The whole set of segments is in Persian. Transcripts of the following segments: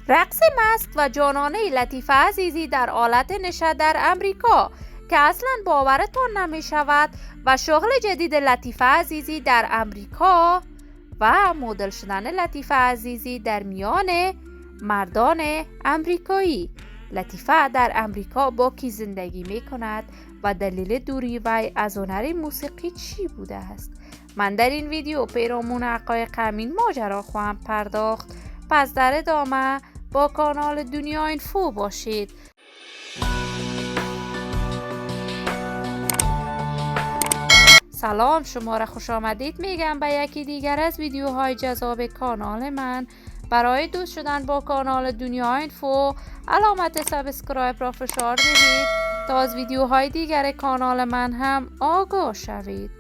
رقص مست و جانانه لطیفه عزیزی در آلت نشأه در امریکا که اصلا باورتان نمی شود و شغل جدید لطیفه عزیزی در امریکا و مدل شدن لطیفه عزیزی در میان مردان امریکایی. لطیفه در امریکا با کی زندگی می کند و دلیل دوری وی از هنر موسیقی چی بوده است؟ من در این ویدیو پیرامون حقایق همین ماجرا خواهم پرداخت. پس در ادامه با کانال دنیا اینفو باشید. سلام، شما را خوش آمدید میگم به یکی دیگر از ویدیوهای جذاب کانال من. برای دوست شدن با کانال دنیا اینفو علامت سابسکرایب را فشار دهید تا از ویدیوهای دیگر کانال من هم آگاه شوید.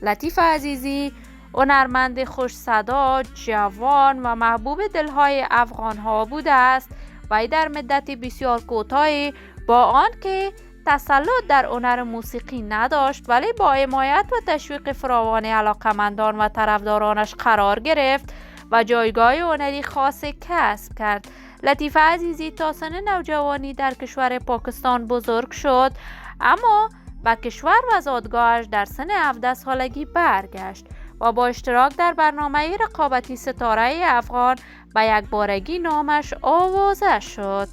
لطیفه عزیزی هنرمند خوش صدا، جوان و محبوب دلهای افغانها بوده است. وی در مدت بسیار کوتاهی با آنکه تسلط در هنر موسیقی نداشت ولی با حمایت و تشویق فراوان علاقمندان و طرفدارانش قرار گرفت و جایگاه هنری خاص کسب کرد. لطیفه عزیزی تا سن نوجوانی در کشور پاکستان بزرگ شد، اما به کشور و زادگاهش در سن 17 سالگی برگشت و با اشتراک در برنامه رقابتی ستاره افغان به یک بارگی نامش آوازه شد.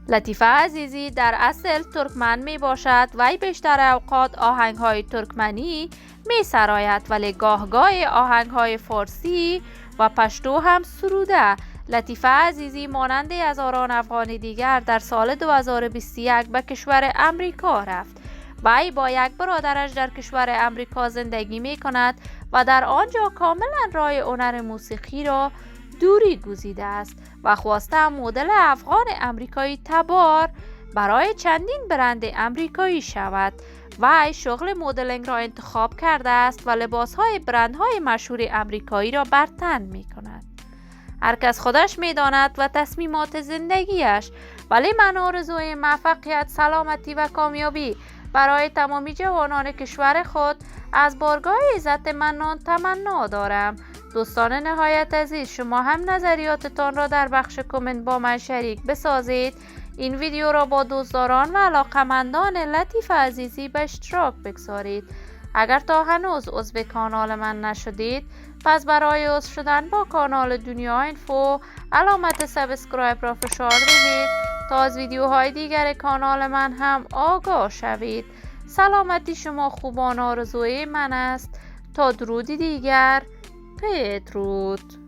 لطیفه عزیزی در اصل ترکمن می باشد و بیشتر اوقات آهنگ های ترکمنی می سراید ولی گاه آهنگ های فارسی و پشتو هم سروده. لطیفه عزیزی مانند هزاران افغان دیگر در سال 2021 به کشور امریکا رفت. وی با یک برادرش در کشور امریکا زندگی می کند و در آنجا کاملا راه هنر موسیقی را دوری گزیده است و خواسته مدل افغان امریکایی تبار برای چندین برند امریکایی شود. وی شغل مدلینگ را انتخاب کرده است و لباسهای برندهای مشهور امریکایی را بر تن می کند. هر کس خودش می داند و تصمیمات زندگیش، ولی من آرزوی موفقیت، سلامتی و کامیابی برای تمامی جوانان کشور خود از بارگاه عزت منان تمنا دارم. دوستان نهایت عزیز، شما هم نظریاتتان را در بخش کامنت با من شریک بسازید. این ویدیو را با دوستداران و علاقمندان لطیفه عزیزی به اشتراک بگذارید. اگر تا هنوز عضو کانال من نشدید، پس برای عضو شدن با کانال دنیا اینفو علامت سابسکرایب را فشار دهید تا از ویدیوهای دیگر کانال من هم آگاه شوید. سلامتی شما خوبان آرزوی من است. تا درودی دیگر، بدرود.